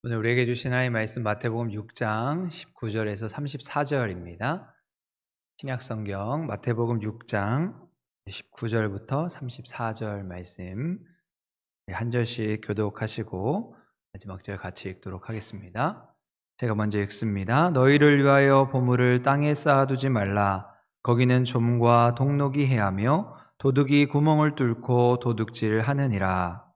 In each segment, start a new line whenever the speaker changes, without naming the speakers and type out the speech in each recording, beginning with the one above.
오늘 우리에게 주신 하나님의 말씀 마태복음 6장 19절에서 34절입니다. 신약성경 마태복음 6장 19절부터 34절 말씀 한 절씩 교독하시고 마지막 절 같이 읽도록 하겠습니다. 제가 먼저 읽습니다. 너희를 위하여 보물을 땅에 쌓아두지 말라. 거기는 좀과 동록이 해하며 도둑이 구멍을 뚫고 도둑질하느니라.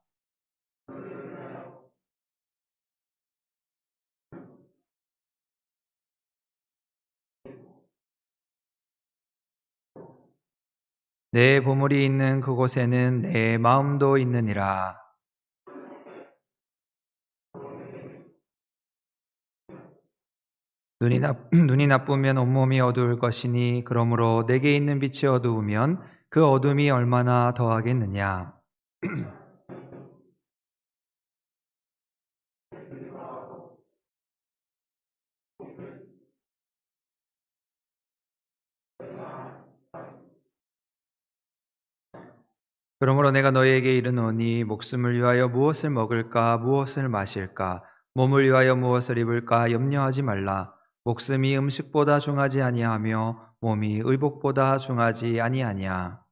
내 보물이 있는 그곳에는 내 마음도 있느니라. 눈이 나쁘면 온몸이 어두울 것이니 그러므로 내게 있는 빛이 어두우면 그 어둠이 얼마나 더하겠느냐. 그러므로 내가 너희에게 이르노니 목숨을 위하여 무엇을 먹을까 무엇을 마실까 몸을 위하여 무엇을 입을까 염려하지 말라. 목숨이 음식보다 중하지 아니하며 몸이 의복보다 중하지 아니하냐.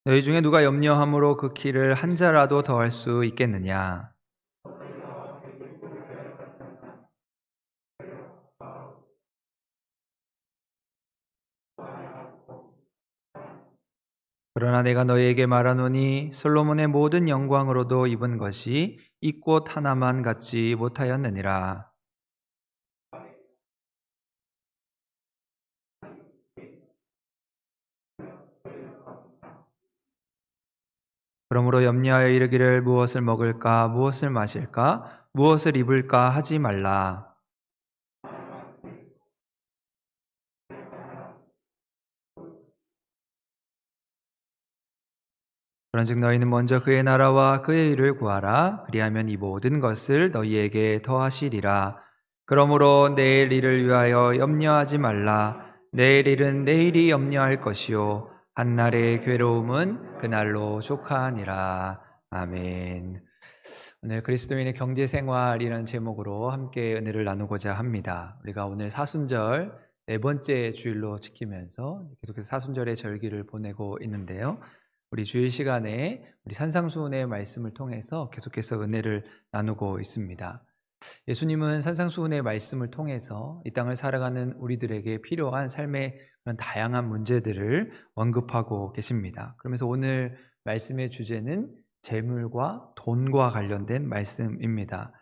너희 중에 누가 염려함으로 그 키를 한 자라도 더할 수 있겠느냐. 그러나 내가 너희에게 말하노니 솔로몬의 모든 영광으로도 입은 것이 이 꽃 하나만 갖지 못하였느니라. 그러므로 염려하여 이르기를 무엇을 먹을까 무엇을 마실까 무엇을 입을까 하지 말라. 그런즉 너희는 먼저 그의 나라와 그의 의를 구하라. 그리하면 이 모든 것을 너희에게 더하시리라. 그러므로 내일 일을 위하여 염려하지 말라. 내일 일은 내일이 염려할 것이요 한날의 괴로움은 그날로 족하니라. 아멘. 오늘 그리스도인의 경제생활이라는 제목으로 함께 은혜를 나누고자 합니다. 우리가 오늘 사순절 네 번째 주일로 지키면서 계속해서 사순절의 절기를 보내고 있는데요. 우리 주일 시간에 우리 산상수훈의 말씀을 통해서 계속해서 은혜를 나누고 있습니다. 예수님은 산상수훈의 말씀을 통해서 이 땅을 살아가는 우리들에게 필요한 삶의 그런 다양한 문제들을 언급하고 계십니다. 그러면서 오늘 말씀의 주제는 재물과 돈과 관련된 말씀입니다.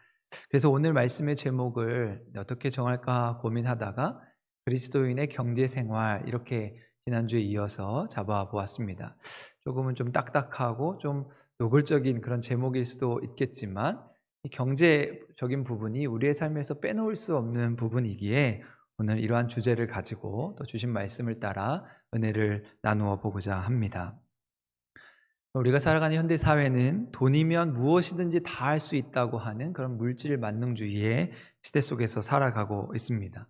그래서 오늘 말씀의 제목을 어떻게 정할까 고민하다가 그리스도인의 경제생활 이렇게 지난주에 이어서 잡아보았습니다. 조금은 좀 딱딱하고 좀 노골적인 그런 제목일 수도 있겠지만 이 경제적인 부분이 우리의 삶에서 빼놓을 수 없는 부분이기에 오늘 이러한 주제를 가지고 또 주신 말씀을 따라 은혜를 나누어 보고자 합니다. 우리가 살아가는 현대 사회는 돈이면 무엇이든지 다 할 수 있다고 하는 그런 물질 만능주의의 시대 속에서 살아가고 있습니다.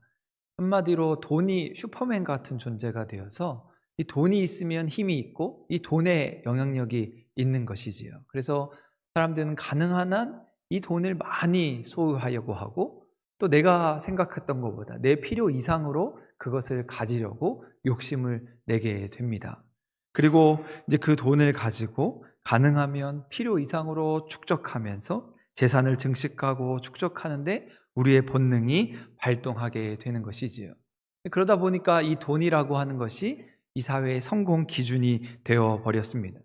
한마디로 돈이 슈퍼맨 같은 존재가 되어서 이 돈이 있으면 힘이 있고 이 돈에 영향력이 있는 것이지요. 그래서 사람들은 가능한 한 이 돈을 많이 소유하려고 하고 또 내가 생각했던 것보다 내 필요 이상으로 그것을 가지려고 욕심을 내게 됩니다. 그리고 이제 그 돈을 가지고 가능하면 필요 이상으로 축적하면서 재산을 증식하고 축적하는데 우리의 본능이 발동하게 되는 것이지요. 그러다 보니까 이 돈이라고 하는 것이 이 사회의 성공 기준이 되어 버렸습니다.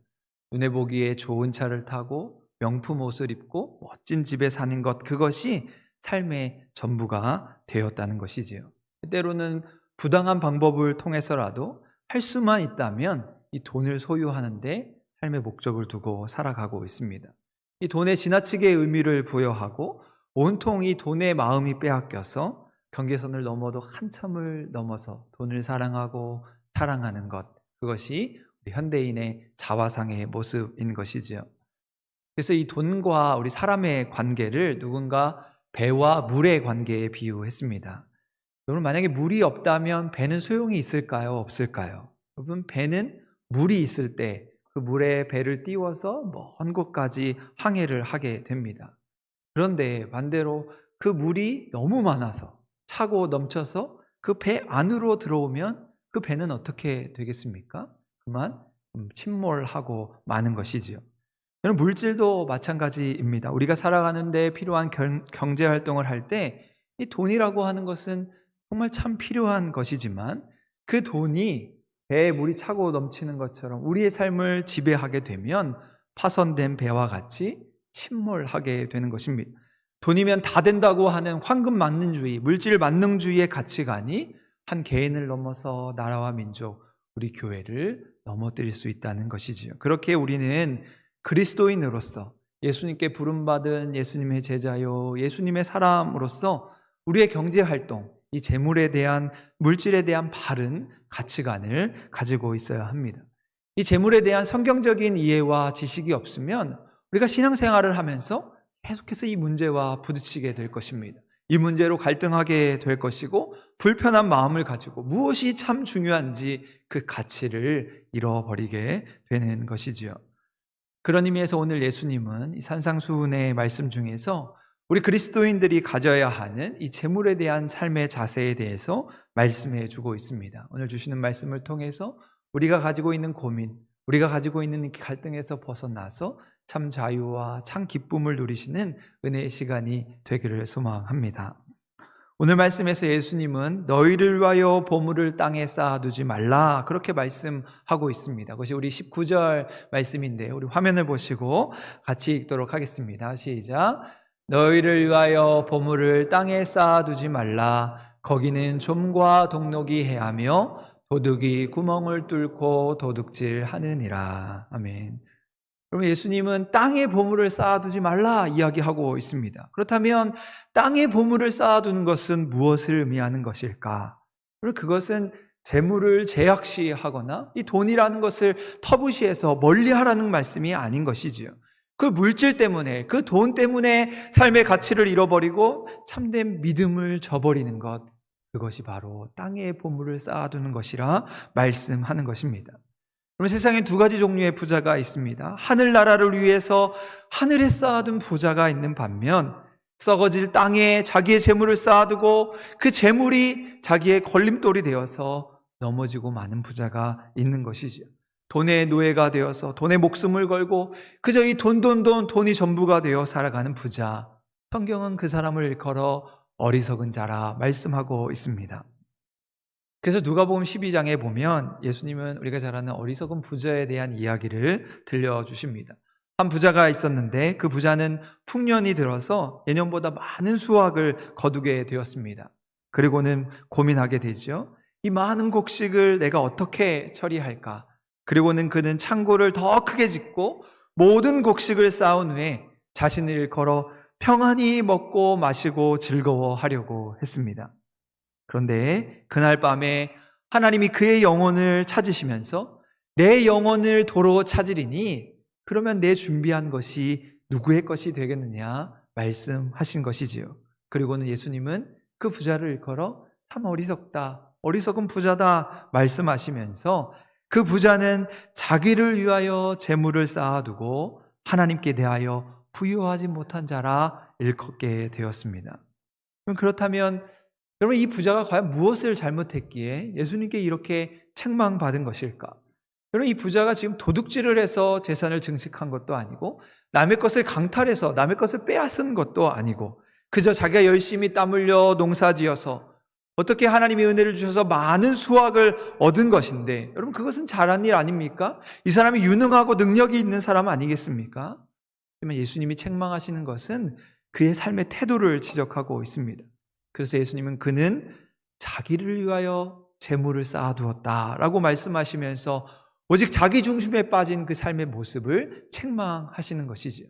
눈에 보기에 좋은 차를 타고 명품 옷을 입고 멋진 집에 사는 것, 그것이 삶의 전부가 되었다는 것이지요. 때로는 부당한 방법을 통해서라도 할 수만 있다면 이 돈을 소유하는데 삶의 목적을 두고 살아가고 있습니다. 이 돈에 지나치게 의미를 부여하고 온통 이 돈에 마음이 빼앗겨서 경계선을 넘어도 한참을 넘어서 돈을 사랑하고 사랑하는 것, 그것이 우리 현대인의 자화상의 모습인 것이지요. 그래서 이 돈과 우리 사람의 관계를 누군가 배와 물의 관계에 비유했습니다. 여러분, 만약에 물이 없다면 배는 소용이 있을까요? 없을까요? 여러분, 배는 물이 있을 때 그 물에 배를 띄워서 먼 곳까지 항해를 하게 됩니다. 그런데 반대로 그 물이 너무 많아서 차고 넘쳐서 그 배 안으로 들어오면 그 배는 어떻게 되겠습니까? 그만 침몰하고 마는 것이지요. 여러분, 물질도 마찬가지입니다. 우리가 살아가는 데 필요한 경제 활동을 할 때 이 돈이라고 하는 것은 정말 참 필요한 것이지만 그 돈이 배에 물이 차고 넘치는 것처럼 우리의 삶을 지배하게 되면 파손된 배와 같이 침몰하게 되는 것입니다. 돈이면 다 된다고 하는 황금 만능주의, 물질 만능주의의 가치관이 한 개인을 넘어서 나라와 민족, 우리 교회를 넘어뜨릴 수 있다는 것이지요. 그렇게 우리는 그리스도인으로서 예수님께 부름받은 예수님의 제자요, 예수님의 사람으로서 우리의 경제활동, 이 재물에 대한, 물질에 대한 바른 가치관을 가지고 있어야 합니다. 이 재물에 대한 성경적인 이해와 지식이 없으면 우리가 신앙생활을 하면서 계속해서 이 문제와 부딪히게 될 것입니다. 이 문제로 갈등하게 될 것이고 불편한 마음을 가지고 무엇이 참 중요한지 그 가치를 잃어버리게 되는 것이지요. 그런 의미에서 오늘 예수님은 이 산상수훈의 말씀 중에서 우리 그리스도인들이 가져야 하는 이 재물에 대한 삶의 자세에 대해서 말씀해 주고 있습니다. 오늘 주시는 말씀을 통해서 우리가 가지고 있는 고민, 우리가 가지고 있는 갈등에서 벗어나서 참 자유와 참 기쁨을 누리시는 은혜의 시간이 되기를 소망합니다. 오늘 말씀에서 예수님은 너희를 위하여 보물을 땅에 쌓아두지 말라, 그렇게 말씀하고 있습니다. 그것이 우리 19절 말씀인데요. 우리 화면을 보시고 같이 읽도록 하겠습니다. 시작. 너희를 위하여 보물을 땅에 쌓아두지 말라. 거기는 좀과 동록이 해하며 도둑이 구멍을 뚫고 도둑질하느니라. 아멘. 그러면 예수님은 땅에 보물을 쌓아두지 말라 이야기하고 있습니다. 그렇다면 땅에 보물을 쌓아두는 것은 무엇을 의미하는 것일까? 그것은 재물을 제약시하거나 이 돈이라는 것을 터부시해서 멀리하라는 말씀이 아닌 것이지요. 그 물질 때문에, 그 돈 때문에 삶의 가치를 잃어버리고 참된 믿음을 저버리는 것, 그것이 바로 땅에 보물을 쌓아두는 것이라 말씀하는 것입니다. 그럼 세상에 두 가지 종류의 부자가 있습니다. 하늘나라를 위해서 하늘에 쌓아둔 부자가 있는 반면 썩어질 땅에 자기의 재물을 쌓아두고 그 재물이 자기의 걸림돌이 되어서 넘어지고 마는 부자가 있는 것이지요. 돈의 노예가 되어서 돈의 목숨을 걸고 그저 이 돈이 전부가 되어 살아가는 부자, 성경은 그 사람을 일컬어 어리석은 자라 말씀하고 있습니다. 그래서 누가복음 12장에 보면 예수님은 우리가 잘 아는 어리석은 부자에 대한 이야기를 들려주십니다. 한 부자가 있었는데 그 부자는 풍년이 들어서 예년보다 많은 수확을 거두게 되었습니다. 그리고는 고민하게 되죠. 이 많은 곡식을 내가 어떻게 처리할까? 그리고는 그는 창고를 더 크게 짓고 모든 곡식을 쌓은 후에 자신을 일컬어 평안히 먹고 마시고 즐거워하려고 했습니다. 그런데 그날 밤에 하나님이 그의 영혼을 찾으시면서 내 영혼을 도로 찾으리니 그러면 내 준비한 것이 누구의 것이 되겠느냐 말씀하신 것이지요. 그리고는 예수님은 그 부자를 일컬어 참 어리석다, 어리석은 부자다 말씀하시면서 그 부자는 자기를 위하여 재물을 쌓아두고 하나님께 대하여 부유하지 못한 자라 일컫게 되었습니다. 그렇다면 여러분, 이 부자가 과연 무엇을 잘못했기에 예수님께 이렇게 책망받은 것일까? 여러분, 이 부자가 지금 도둑질을 해서 재산을 증식한 것도 아니고 남의 것을 강탈해서 남의 것을 빼앗은 것도 아니고 그저 자기가 열심히 땀 흘려 농사지어서 어떻게 하나님의 은혜를 주셔서 많은 수확을 얻은 것인데, 여러분 그것은 잘한 일 아닙니까? 이 사람이 유능하고 능력이 있는 사람 아니겠습니까? 하지만 예수님이 책망하시는 것은 그의 삶의 태도를 지적하고 있습니다. 그래서 예수님은 그는 자기를 위하여 재물을 쌓아두었다라고 말씀하시면서 오직 자기 중심에 빠진 그 삶의 모습을 책망하시는 것이지요.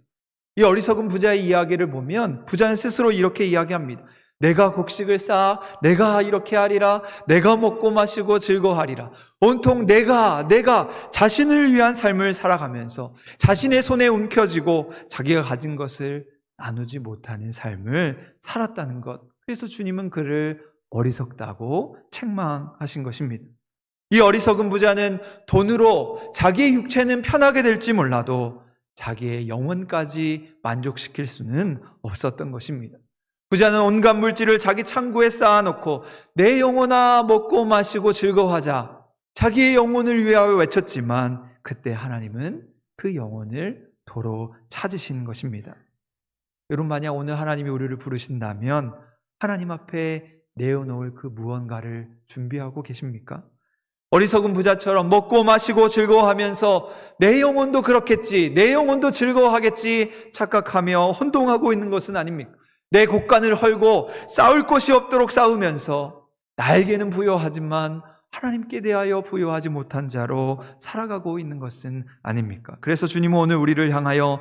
이 어리석은 부자의 이야기를 보면 부자는 스스로 이렇게 이야기합니다. 내가 곡식을 쌓아 내가 이렇게 하리라, 내가 먹고 마시고 즐거워하리라. 온통 내가 자신을 위한 삶을 살아가면서 자신의 손에 움켜쥐고 자기가 가진 것을 나누지 못하는 삶을 살았다는 것. 그래서 주님은 그를 어리석다고 책망하신 것입니다. 이 어리석은 부자는 돈으로 자기의 육체는 편하게 될지 몰라도 자기의 영혼까지 만족시킬 수는 없었던 것입니다. 부자는 온갖 물질을 자기 창고에 쌓아놓고 내 영혼아 먹고 마시고 즐거워하자 자기의 영혼을 위하여 외쳤지만 그때 하나님은 그 영혼을 도로 찾으신 것입니다. 여러분, 만약 오늘 하나님이 우리를 부르신다면 하나님 앞에 내어놓을 그 무언가를 준비하고 계십니까? 어리석은 부자처럼 먹고 마시고 즐거워하면서 내 영혼도 그렇겠지, 내 영혼도 즐거워하겠지 착각하며 혼동하고 있는 것은 아닙니까? 내 곳간을 헐고 싸울 곳이 없도록 싸우면서 나에게는 부요하지만 하나님께 대하여 부요하지 못한 자로 살아가고 있는 것은 아닙니까? 그래서 주님은 오늘 우리를 향하여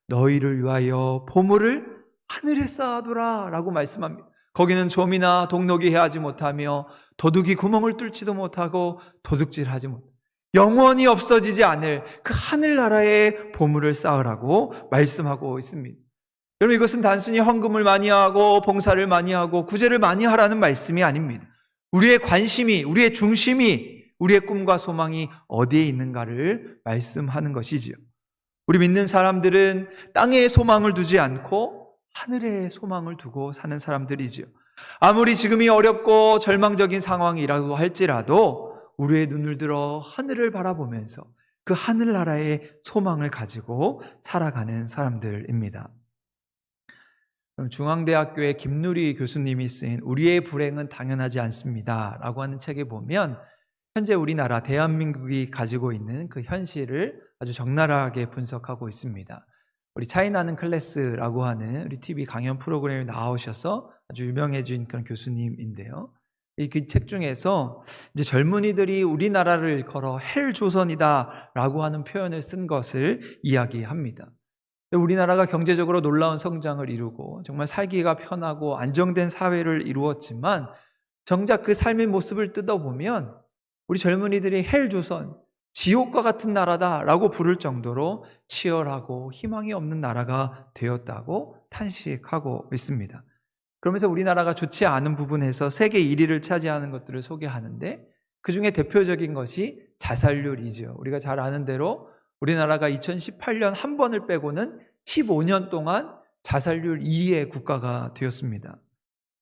너희를 위하여 보물을 하늘에 쌓아두라 라고 말씀합니다. 거기는 좀이나 동록이 해하지 못하며 도둑이 구멍을 뚫지도 못하고 도둑질하지 못, 영원히 없어지지 않을 그 하늘나라의 보물을 쌓으라고 말씀하고 있습니다. 여러분, 이것은 단순히 헌금을 많이 하고 봉사를 많이 하고 구제를 많이 하라는 말씀이 아닙니다. 우리의 관심이, 우리의 중심이, 우리의 꿈과 소망이 어디에 있는가를 말씀하는 것이지요. 우리 믿는 사람들은 땅에 소망을 두지 않고 하늘에 소망을 두고 사는 사람들이지요. 아무리 지금이 어렵고 절망적인 상황이라고 할지라도 우리의 눈을 들어 하늘을 바라보면서 그 하늘나라의 소망을 가지고 살아가는 사람들입니다. 중앙대학교의 김누리 교수님이 쓰인 우리의 불행은 당연하지 않습니다 라고 하는 책에 보면 현재 우리나라 대한민국이 가지고 있는 그 현실을 아주 적나라하게 분석하고 있습니다. 우리 차이나는 클래스라고 하는 우리 TV 강연 프로그램에 나오셔서 아주 유명해진 그런 교수님인데요. 이 그 책 중에서 이제 젊은이들이 우리나라를 일컬어 헬조선이다라고 하는 표현을 쓴 것을 이야기합니다. 우리나라가 경제적으로 놀라운 성장을 이루고 정말 살기가 편하고 안정된 사회를 이루었지만 정작 그 삶의 모습을 뜯어보면 우리 젊은이들이 헬조선, 지옥과 같은 나라다라고 부를 정도로 치열하고 희망이 없는 나라가 되었다고 탄식하고 있습니다. 그러면서 우리나라가 좋지 않은 부분에서 세계 1위를 차지하는 것들을 소개하는데 그중에 대표적인 것이 자살률이죠. 우리가 잘 아는 대로 우리나라가 2018년 한 번을 빼고는 15년 동안 자살률 2위의 국가가 되었습니다.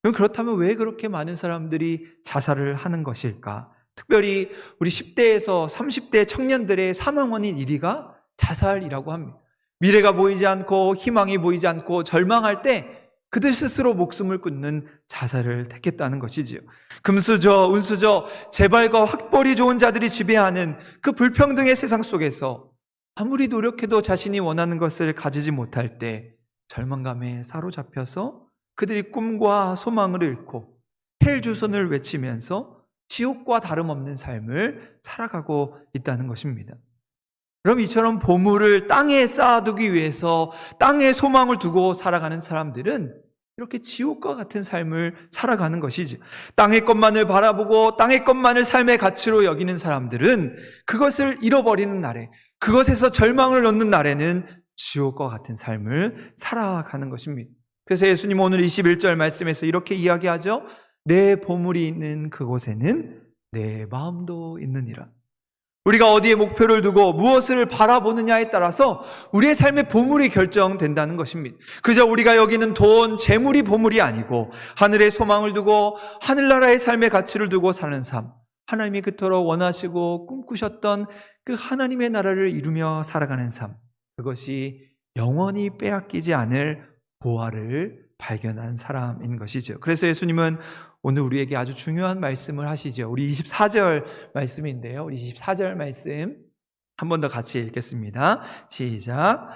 그렇다면 왜 그렇게 많은 사람들이 자살을 하는 것일까? 특별히 우리 10대에서 30대 청년들의 사망 원인 1위가 자살이라고 합니다. 미래가 보이지 않고 희망이 보이지 않고 절망할 때 그들 스스로 목숨을 끊는 자살을 택했다는 것이지요. 금수저, 운수저, 재발과 학벌이 좋은 자들이 지배하는 그 불평등의 세상 속에서 아무리 노력해도 자신이 원하는 것을 가지지 못할 때 절망감에 사로잡혀서 그들이 꿈과 소망을 잃고 헬조선을 외치면서 지옥과 다름없는 삶을 살아가고 있다는 것입니다. 그럼 이처럼 보물을 땅에 쌓아두기 위해서 땅에 소망을 두고 살아가는 사람들은 이렇게 지옥과 같은 삶을 살아가는 것이지. 땅의 것만을 바라보고 땅의 것만을 삶의 가치로 여기는 사람들은 그것을 잃어버리는 날에, 그것에서 절망을 얻는 날에는 지옥과 같은 삶을 살아가는 것입니다. 그래서 예수님 오늘 21절 말씀에서 이렇게 이야기하죠. 내 보물이 있는 그곳에는 내 마음도 있느니라. 우리가 어디에 목표를 두고 무엇을 바라보느냐에 따라서 우리의 삶의 보물이 결정된다는 것입니다. 그저 우리가 여기는 돈, 재물이 보물이 아니고 하늘의 소망을 두고 하늘나라의 삶의 가치를 두고 사는 삶, 하나님이 그토록 원하시고 꿈꾸셨던 그 하나님의 나라를 이루며 살아가는 삶, 그것이 영원히 빼앗기지 않을 보화를 발견한 사람인 것이죠. 그래서 예수님은 오늘 우리에게 아주 중요한 말씀을 하시죠. 우리 24절 말씀인데요. 우리 24절 말씀 한 번 더 같이 읽겠습니다. 시작.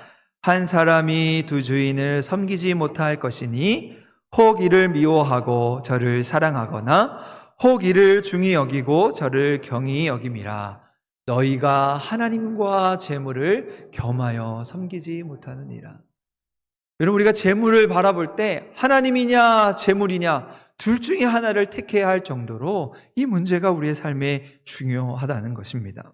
한 사람이 두 주인을 섬기지 못할 것이니 혹 이를 미워하고 저를 사랑하거나 혹 이를 중히 여기고 저를 경히 여김이라. 너희가 하나님과 재물을 겸하여 섬기지 못하느니라. 여러분, 우리가 재물을 바라볼 때 하나님이냐 재물이냐 둘 중에 하나를 택해야 할 정도로 이 문제가 우리의 삶에 중요하다는 것입니다.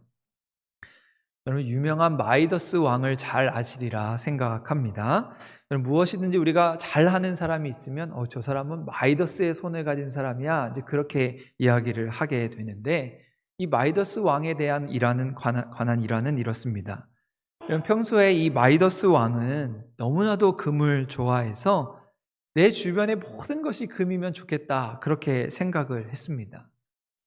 여러분 유명한 마이더스 왕을 잘 아시리라 생각합니다. 여러분 무엇이든지 우리가 잘하는 사람이 있으면 저 사람은 마이더스의 손을 가진 사람이야, 이제 그렇게 이야기를 하게 되는데, 이 마이더스 왕에 대한 관한 일화는 이렇습니다. 여러분 평소에 이 마이더스 왕은 너무나도 금을 좋아해서 내 주변의 모든 것이 금이면 좋겠다, 그렇게 생각을 했습니다.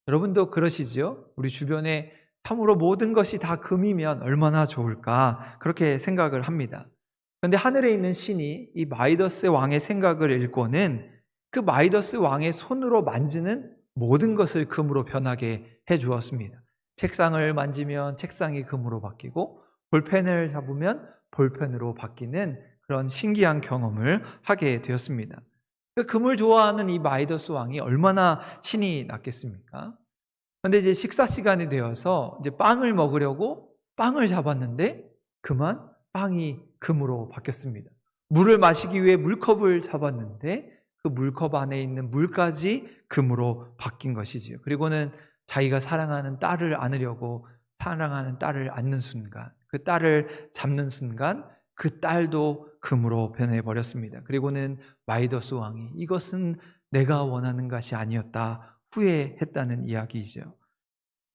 여러분도 그러시죠? 우리 주변에 참으로 모든 것이 다 금이면 얼마나 좋을까, 그렇게 생각을 합니다. 그런데 하늘에 있는 신이 이 마이더스 왕의 생각을 읽고는 그 마이더스 왕의 손으로 만지는 모든 것을 금으로 변하게 해 주었습니다. 책상을 만지면 책상이 금으로 바뀌고, 볼펜을 잡으면 볼펜으로 바뀌는 그런 신기한 경험을 하게 되었습니다. 그 금을 좋아하는 이 마이더스 왕이 얼마나 신이 났겠습니까? 그런데 이제 식사 시간이 되어서 이제 빵을 먹으려고 빵을 잡았는데 그만 빵이 금으로 바뀌었습니다. 물을 마시기 위해 물컵을 잡았는데 그 물컵 안에 있는 물까지 금으로 바뀐 것이지요. 그리고는 자기가 사랑하는 딸을 안으려고 사랑하는 딸을 안는 순간, 그 딸을 잡는 순간 그 딸도 금으로 변해버렸습니다. 그리고는 마이더스 왕이 이것은 내가 원하는 것이 아니었다 후회했다는 이야기이죠.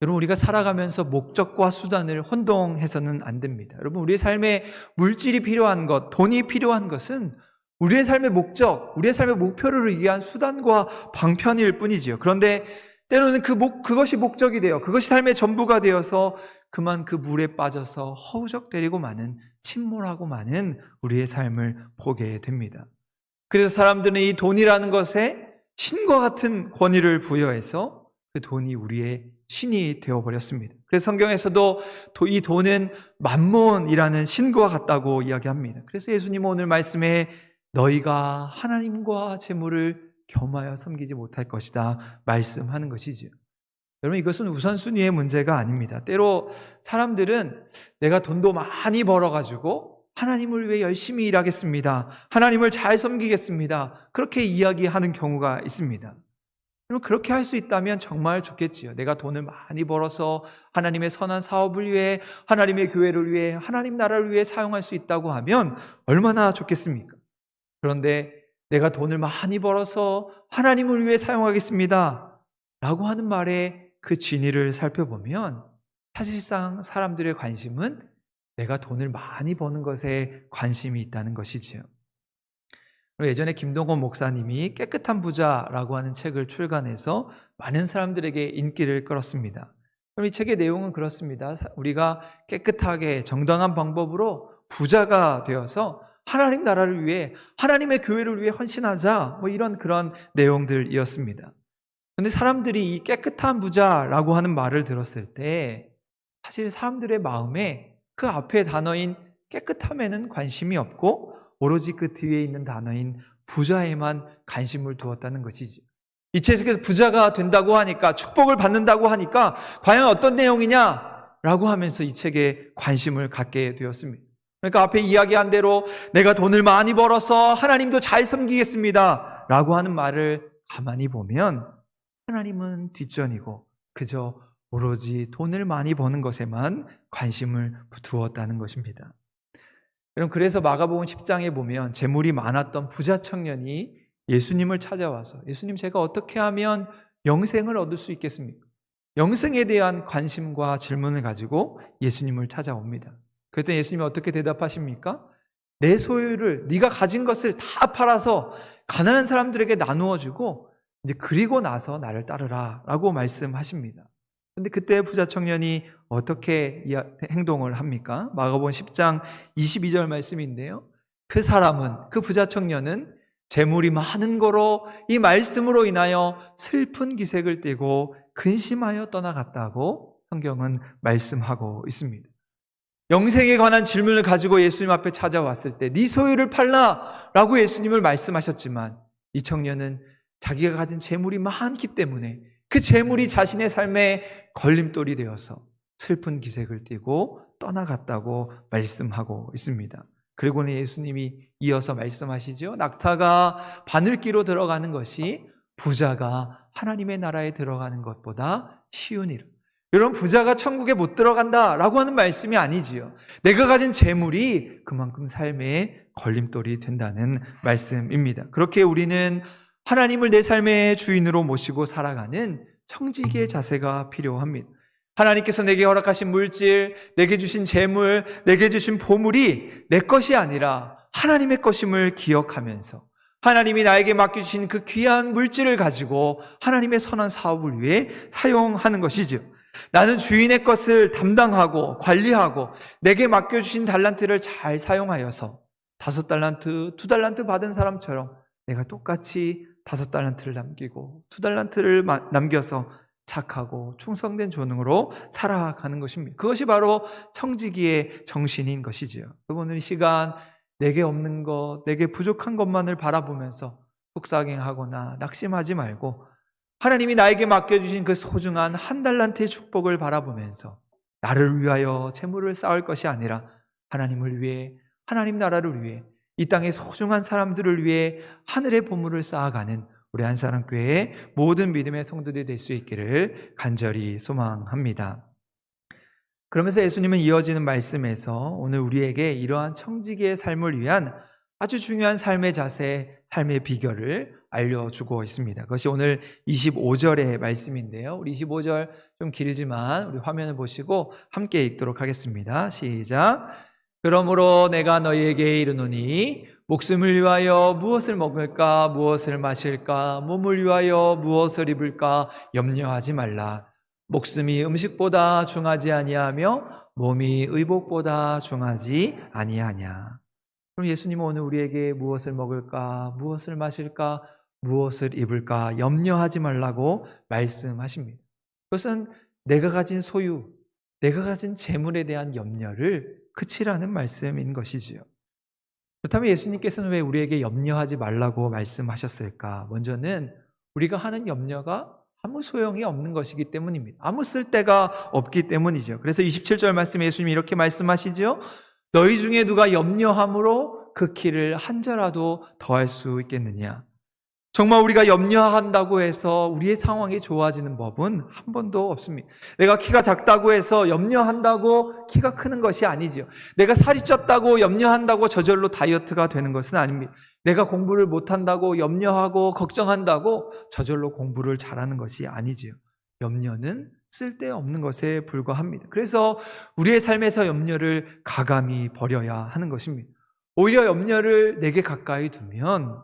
여러분 우리가 살아가면서 목적과 수단을 혼동해서는 안 됩니다. 여러분 우리의 삶에 물질이 필요한 것, 돈이 필요한 것은 우리의 삶의 목적, 우리의 삶의 목표를 위한 수단과 방편일 뿐이지요. 그런데 때로는 그것이 목적이 되어, 그것이 삶의 전부가 되어서 그만 그 물에 빠져서 허우적대리고 마는, 침몰하고 마는 우리의 삶을 보게 됩니다. 그래서 사람들은 이 돈이라는 것에 신과 같은 권위를 부여해서 그 돈이 우리의 신이 되어버렸습니다. 그래서 성경에서도 이 돈은 맘몬이라는 신과 같다고 이야기합니다. 그래서 예수님은 오늘 말씀에 너희가 하나님과 재물을 겸하여 섬기지 못할 것이다 말씀하는 것이지요. 여러분 이것은 우선순위의 문제가 아닙니다. 때로 사람들은 내가 돈도 많이 벌어가지고 하나님을 위해 열심히 일하겠습니다, 하나님을 잘 섬기겠습니다, 그렇게 이야기하는 경우가 있습니다. 여러분 그렇게 할 수 있다면 정말 좋겠지요. 내가 돈을 많이 벌어서 하나님의 선한 사업을 위해, 하나님의 교회를 위해, 하나님 나라를 위해 사용할 수 있다고 하면 얼마나 좋겠습니까? 그런데 내가 돈을 많이 벌어서 하나님을 위해 사용하겠습니다 라고 하는 말에 그 진위를 살펴보면 사실상 사람들의 관심은 내가 돈을 많이 버는 것에 관심이 있다는 것이지요. 예전에 김동건 목사님이 깨끗한 부자라고 하는 책을 출간해서 많은 사람들에게 인기를 끌었습니다. 그럼 이 책의 내용은 그렇습니다. 우리가 깨끗하게 정당한 방법으로 부자가 되어서 하나님 나라를 위해, 하나님의 교회를 위해 헌신하자, 이런 그런 내용들이었습니다. 그런데 사람들이 이 깨끗한 부자라고 하는 말을 들었을 때 사실 사람들의 마음에 그 앞에 단어인 깨끗함에는 관심이 없고 오로지 그 뒤에 있는 단어인 부자에만 관심을 두었다는 것이지. 이 책에서 부자가 된다고 하니까, 축복을 받는다고 하니까 과연 어떤 내용이냐라고 하면서 이 책에 관심을 갖게 되었습니다. 그러니까 앞에 이야기한 대로 내가 돈을 많이 벌어서 하나님도 잘 섬기겠습니다 라고 하는 말을 가만히 보면 하나님은 뒷전이고 그저 오로지 돈을 많이 버는 것에만 관심을 두었다는 것입니다. 여러분 그래서 마가복음 10장에 보면 재물이 많았던 부자 청년이 예수님을 찾아와서 예수님 제가 어떻게 하면 영생을 얻을 수 있겠습니까? 영생에 대한 관심과 질문을 가지고 예수님을 찾아옵니다. 그랬더니 예수님이 어떻게 대답하십니까? 내 소유를, 네가 가진 것을 다 팔아서 가난한 사람들에게 나누어 주고 이제 그리고 나서 나를 따르라 라고 말씀하십니다. 그런데 그때 부자 청년이 어떻게 행동을 합니까? 마가복음 10장 22절 말씀인데요, 그 사람은, 그 부자 청년은 재물이 많은 거로 이 말씀으로 인하여 슬픈 기색을 띠고 근심하여 떠나갔다고 성경은 말씀하고 있습니다. 영생에 관한 질문을 가지고 예수님 앞에 찾아왔을 때 네 소유를 팔라 라고 예수님을 말씀하셨지만 이 청년은 자기가 가진 재물이 많기 때문에 그 재물이 자신의 삶에 걸림돌이 되어서 슬픈 기색을 띠고 떠나갔다고 말씀하고 있습니다. 그리고는 예수님이 이어서 말씀하시죠. 낙타가 바늘기로 들어가는 것이 부자가 하나님의 나라에 들어가는 것보다 쉬운 일. 여러분, 부자가 천국에 못 들어간다라고 하는 말씀이 아니지요. 내가 가진 재물이 그만큼 삶의 걸림돌이 된다는 말씀입니다. 그렇게 우리는 하나님을 내 삶의 주인으로 모시고 살아가는 청지기의 자세가 필요합니다. 하나님께서 내게 허락하신 물질, 내게 주신 재물, 내게 주신 보물이 내 것이 아니라 하나님의 것임을 기억하면서 하나님이 나에게 맡겨주신 그 귀한 물질을 가지고 하나님의 선한 사업을 위해 사용하는 것이죠. 나는 주인의 것을 담당하고 관리하고 내게 맡겨주신 달란트를 잘 사용하여서 5달란트, 2달란트 받은 사람처럼 내가 똑같이 5달란트를 남기고 2달란트를 남겨서 착하고 충성된 존으로 살아가는 것입니다. 그것이 바로 청지기의 정신인 것이지요. 오늘 이 시간 내게 없는 것, 내게 부족한 것만을 바라보면서 속삭임하거나 낙심하지 말고 하나님이 나에게 맡겨주신 그 소중한 1달란트의 축복을 바라보면서 나를 위하여 재물을 쌓을 것이 아니라 하나님을 위해, 하나님 나라를 위해, 이 땅의 소중한 사람들을 위해 하늘의 보물을 쌓아가는 우리 한사람교회의 모든 믿음의 성도들이 될 수 있기를 간절히 소망합니다. 그러면서 예수님은 이어지는 말씀에서 오늘 우리에게 이러한 청지기의 삶을 위한 아주 중요한 삶의 자세, 삶의 비결을 알려주고 있습니다. 그것이 오늘 25절의 말씀인데요. 우리 25절 좀 길지만 우리 화면을 보시고 함께 읽도록 하겠습니다. 시작. 그러므로 내가 너희에게 이르노니 목숨을 위하여 무엇을 먹을까, 무엇을 마실까, 몸을 위하여 무엇을 입을까 염려하지 말라. 목숨이 음식보다 중하지 아니하며 몸이 의복보다 중하지 아니하냐. 그럼 예수님은 오늘 우리에게 무엇을 먹을까, 무엇을 마실까, 무엇을 입을까 염려하지 말라고 말씀하십니다. 그것은 내가 가진 소유, 내가 가진 재물에 대한 염려를 그치라는 말씀인 것이지요. 그렇다면 예수님께서는 왜 우리에게 염려하지 말라고 말씀하셨을까? 먼저는 우리가 하는 염려가 아무 소용이 없는 것이기 때문입니다. 아무 쓸데가 없기 때문이죠. 그래서 27절 말씀에 예수님이 이렇게 말씀하시죠. 너희 중에 누가 염려함으로 그 키를 한 자라도 더할 수 있겠느냐. 정말 우리가 염려한다고 해서 우리의 상황이 좋아지는 법은 한 번도 없습니다. 내가 키가 작다고 해서 염려한다고 키가 크는 것이 아니죠. 내가 살이 쪘다고 염려한다고 저절로 다이어트가 되는 것은 아닙니다. 내가 공부를 못한다고 염려하고 걱정한다고 저절로 공부를 잘하는 것이 아니지요. 염려는 쓸데없는 것에 불과합니다. 그래서 우리의 삶에서 염려를 가감히 버려야 하는 것입니다. 오히려 염려를 내게 가까이 두면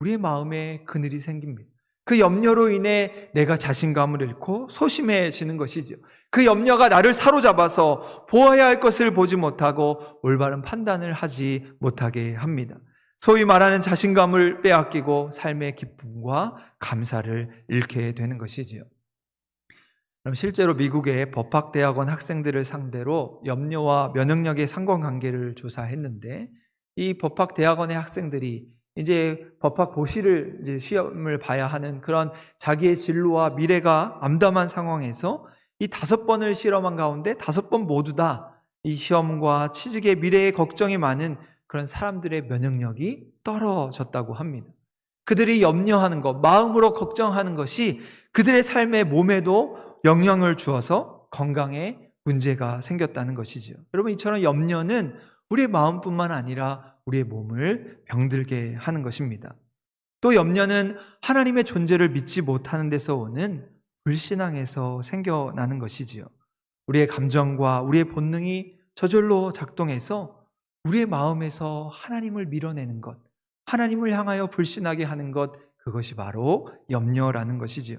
우리의 마음에 그늘이 생깁니다. 그 염려로 인해 내가 자신감을 잃고 소심해지는 것이죠. 그 염려가 나를 사로잡아서 보아야 할 것을 보지 못하고 올바른 판단을 하지 못하게 합니다. 소위 말하는 자신감을 빼앗기고 삶의 기쁨과 감사를 잃게 되는 것이지요. 그럼 실제로 미국의 법학대학원 학생들을 상대로 염려와 면역력의 상관관계를 조사했는데 이 법학대학원의 학생들이 이제 법학 고시를 이제 시험을 봐야 하는 그런 자기의 진로와 미래가 암담한 상황에서 이 5번을 실험한 가운데 5번 모두 다 이 시험과 취직의 미래에 걱정이 많은 그런 사람들의 면역력이 떨어졌다고 합니다. 그들이 염려하는 것, 마음으로 걱정하는 것이 그들의 삶의 몸에도 영향을 주어서 건강에 문제가 생겼다는 것이죠. 여러분, 이처럼 염려는 우리의 마음뿐만 아니라 우리의 몸을 병들게 하는 것입니다. 또 염려는 하나님의 존재를 믿지 못하는 데서 오는 불신앙에서 생겨나는 것이지요. 우리의 감정과 우리의 본능이 저절로 작동해서 우리의 마음에서 하나님을 밀어내는 것, 하나님을 향하여 불신하게 하는 것, 그것이 바로 염려라는 것이지요.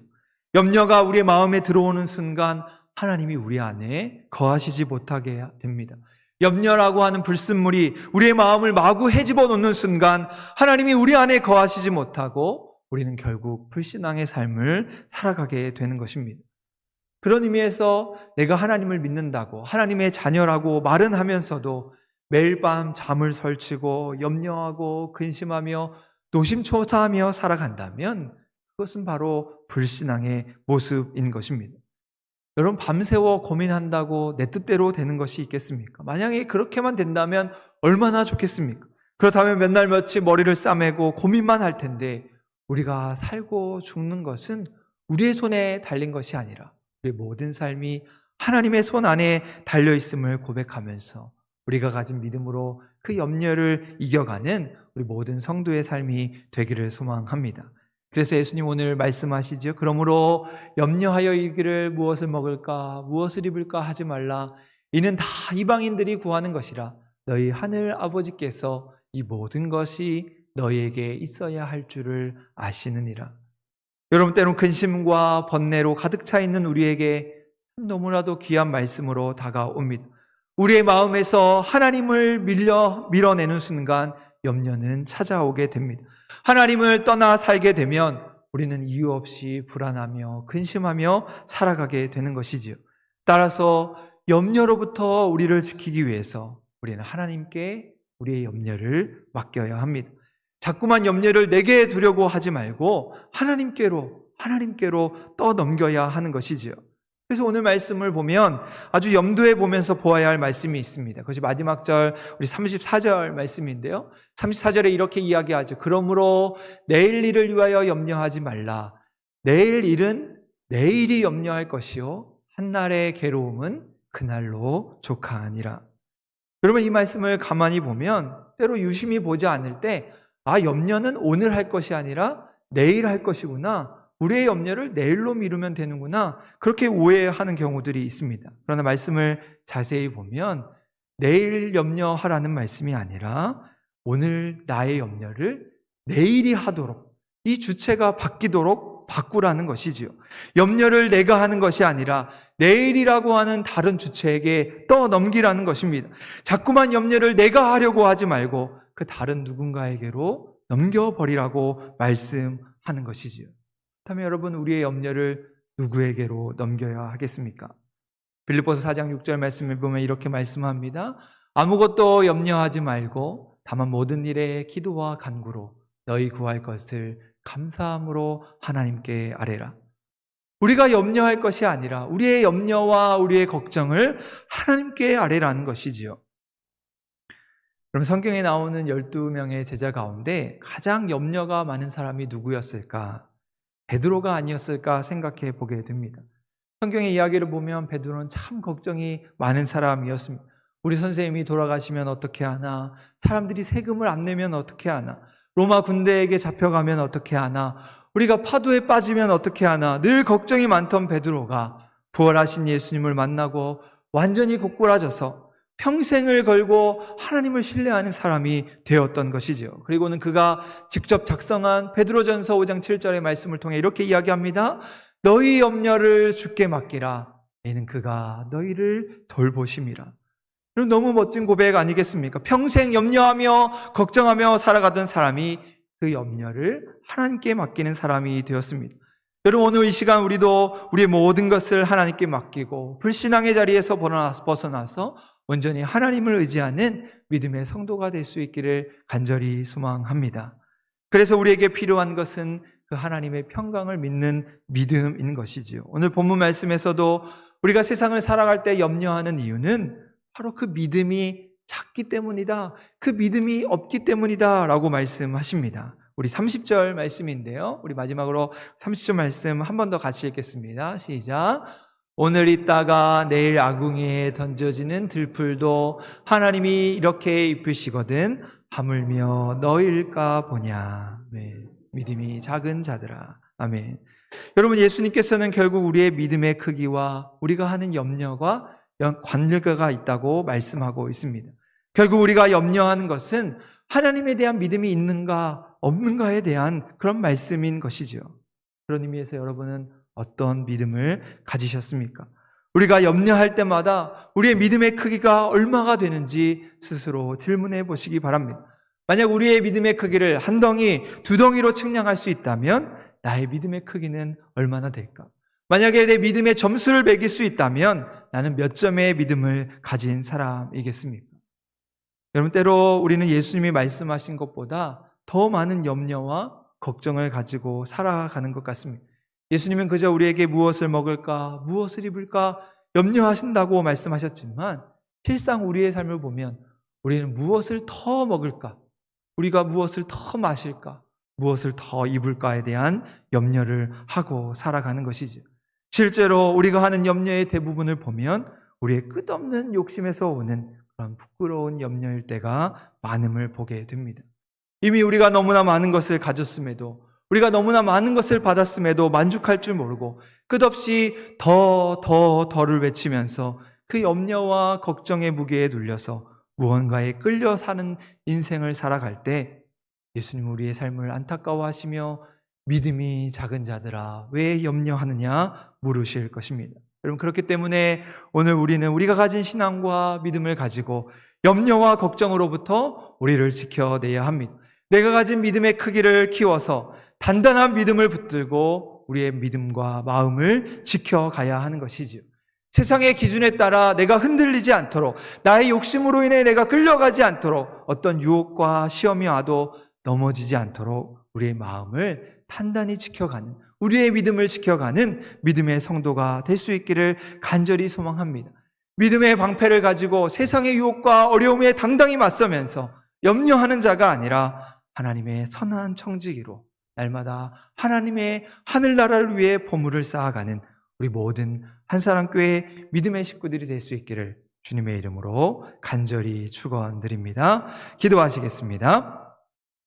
염려가 우리의 마음에 들어오는 순간 하나님이 우리 안에 거하시지 못하게 됩니다. 염려라고 하는 불순물이 우리의 마음을 마구 헤집어 놓는 순간 하나님이 우리 안에 거하시지 못하고 우리는 결국 불신앙의 삶을 살아가게 되는 것입니다. 그런 의미에서 내가 하나님을 믿는다고 하나님의 자녀라고 말은 하면서도 매일 밤 잠을 설치고 염려하고 근심하며 노심초사하며 살아간다면 그것은 바로 불신앙의 모습인 것입니다. 여러분, 밤새워 고민한다고 내 뜻대로 되는 것이 있겠습니까? 만약에 그렇게만 된다면 얼마나 좋겠습니까? 그렇다면 맨날 며칠 머리를 싸매고 고민만 할 텐데 우리가 살고 죽는 것은 우리의 손에 달린 것이 아니라 우리의 모든 삶이 하나님의 손 안에 달려있음을 고백하면서 우리가 가진 믿음으로 그 염려를 이겨가는 우리 모든 성도의 삶이 되기를 소망합니다. 그래서 예수님 오늘 말씀하시죠. 그러므로 염려하여 이르기를 무엇을 먹을까 무엇을 입을까 하지 말라. 이는 다 이방인들이 구하는 것이라. 너희 하늘 아버지께서 이 모든 것이 너희에게 있어야 할 줄을 아시느니라. 여러분, 때론 근심과 번뇌로 가득 차 있는 우리에게 너무나도 귀한 말씀으로 다가옵니다. 우리의 마음에서 하나님을 밀어내는 순간 염려는 찾아오게 됩니다. 하나님을 떠나 살게 되면 우리는 이유 없이 불안하며 근심하며 살아가게 되는 것이지요. 따라서 염려로부터 우리를 지키기 위해서 우리는 하나님께 우리의 염려를 맡겨야 합니다. 자꾸만 염려를 내게 두려고 하지 말고 하나님께로 떠넘겨야 하는 것이지요. 그래서 오늘 말씀을 보면 아주 염두에 보면서 보아야 할 말씀이 있습니다. 그것이 마지막 절 우리 34절 말씀인데요. 34절에 이렇게 이야기하죠. 그러므로 내일 일을 위하여 염려하지 말라. 내일 일은 내일이 염려할 것이요 한날의 괴로움은 그날로 족하니라. 여러분, 이 말씀을 가만히 보면 때로 유심히 보지 않을 때 염려는 오늘 할 것이 아니라 내일 할 것이구나. 우리의 염려를 내일로 미루면 되는구나. 그렇게 오해하는 경우들이 있습니다. 그러나 말씀을 자세히 보면 내일 염려하라는 말씀이 아니라 오늘 나의 염려를 내일이 하도록, 이 주체가 바뀌도록 바꾸라는 것이지요. 염려를 내가 하는 것이 아니라 내일이라고 하는 다른 주체에게 떠넘기라는 것입니다. 자꾸만 염려를 내가 하려고 하지 말고 그 다른 누군가에게로 넘겨버리라고 말씀하는 것이지요. 그렇다면 여러분, 우리의 염려를 누구에게로 넘겨야 하겠습니까? 빌립보서 4장 6절 말씀을 보면 이렇게 말씀합니다. 아무것도 염려하지 말고 다만 모든 일에 기도와 간구로 너희 구할 것을 감사함으로 하나님께 아뢰라. 우리가 염려할 것이 아니라 우리의 염려와 우리의 걱정을 하나님께 아뢰라는 것이지요. 그럼 성경에 나오는 12명의 제자 가운데 가장 염려가 많은 사람이 누구였을까? 베드로가 아니었을까 생각해 보게 됩니다. 성경의 이야기를 보면 베드로는 참 걱정이 많은 사람이었습니다. 우리 선생님이 돌아가시면 어떻게 하나? 사람들이 세금을 안 내면 어떻게 하나? 로마 군대에게 잡혀가면 어떻게 하나? 우리가 파도에 빠지면 어떻게 하나? 늘 걱정이 많던 베드로가 부활하신 예수님을 만나고 완전히 고꾸라져서 평생을 걸고 하나님을 신뢰하는 사람이 되었던 것이죠. 그리고는 그가 직접 작성한 베드로전서 5장 7절의 말씀을 통해 이렇게 이야기합니다. 너희 염려를 주께 맡기라. 이는 그가 너희를 돌보심이라. 너무 멋진 고백 아니겠습니까? 평생 염려하며 걱정하며 살아가던 사람이 그 염려를 하나님께 맡기는 사람이 되었습니다. 여러분, 오늘 이 시간 우리도 우리의 모든 것을 하나님께 맡기고 불신앙의 자리에서 벗어나서 온전히 하나님을 의지하는 믿음의 성도가 될 수 있기를 간절히 소망합니다. 그래서 우리에게 필요한 것은 그 하나님의 평강을 믿는 믿음인 것이지요. 오늘 본문 말씀에서도 우리가 세상을 살아갈 때 염려하는 이유는 바로 그 믿음이 작기 때문이다. 그 믿음이 없기 때문이다 라고 말씀하십니다. 우리 30절 말씀인데요. 우리 마지막으로 30절 말씀 한 번 더 같이 읽겠습니다. 시작. 오늘 있다가 내일 아궁이에 던져지는 들풀도 하나님이 이렇게 입히시거든 하물며 너일까 보냐. 네, 믿음이 작은 자들아. 아멘. 여러분, 예수님께서는 결국 우리의 믿음의 크기와 우리가 하는 염려가 관계가 있다고 말씀하고 있습니다. 결국 우리가 염려하는 것은 하나님에 대한 믿음이 있는가 없는가에 대한 그런 말씀인 것이죠. 그런 의미에서 여러분은 어떤 믿음을 가지셨습니까? 우리가 염려할 때마다 우리의 믿음의 크기가 얼마가 되는지 스스로 질문해 보시기 바랍니다. 만약 우리의 믿음의 크기를 한 덩이, 두 덩이로 측량할 수 있다면 나의 믿음의 크기는 얼마나 될까? 만약에 내 믿음의 점수를 매길 수 있다면 나는 몇 점의 믿음을 가진 사람이겠습니까? 여러분, 때로 우리는 예수님이 말씀하신 것보다 더 많은 염려와 걱정을 가지고 살아가는 것 같습니다. 예수님은 그저 우리에게 무엇을 먹을까, 무엇을 입을까 염려하신다고 말씀하셨지만 실상 우리의 삶을 보면 우리는 무엇을 더 먹을까, 우리가 무엇을 더 마실까, 무엇을 더 입을까에 대한 염려를 하고 살아가는 것이죠. 실제로 우리가 하는 염려의 대부분을 보면 우리의 끝없는 욕심에서 오는 그런 부끄러운 염려일 때가 많음을 보게 됩니다. 이미 우리가 너무나 많은 것을 가졌음에도, 우리가 너무나 많은 것을 받았음에도 만족할 줄 모르고 끝없이 더를 외치면서 그 염려와 걱정의 무게에 눌려서 무언가에 끌려 사는 인생을 살아갈 때 예수님은 우리의 삶을 안타까워하시며 믿음이 작은 자들아 왜 염려하느냐 물으실 것입니다. 여러분, 그렇기 때문에 오늘 우리는 우리가 가진 신앙과 믿음을 가지고 염려와 걱정으로부터 우리를 지켜내야 합니다. 내가 가진 믿음의 크기를 키워서 단단한 믿음을 붙들고 우리의 믿음과 마음을 지켜가야 하는 것이지요. 세상의 기준에 따라 내가 흔들리지 않도록, 나의 욕심으로 인해 내가 끌려가지 않도록, 어떤 유혹과 시험이 와도 넘어지지 않도록 우리의 마음을 단단히 지켜가는, 우리의 믿음을 지켜가는 믿음의 성도가 될 수 있기를 간절히 소망합니다. 믿음의 방패를 가지고 세상의 유혹과 어려움에 당당히 맞서면서 염려하는 자가 아니라 하나님의 선한 청지기로 날마다 하나님의 하늘나라를 위해 보물을 쌓아가는 우리 모든 한사랑교회 믿음의 식구들이 될 수 있기를 주님의 이름으로 간절히 축원드립니다. 기도하시겠습니다.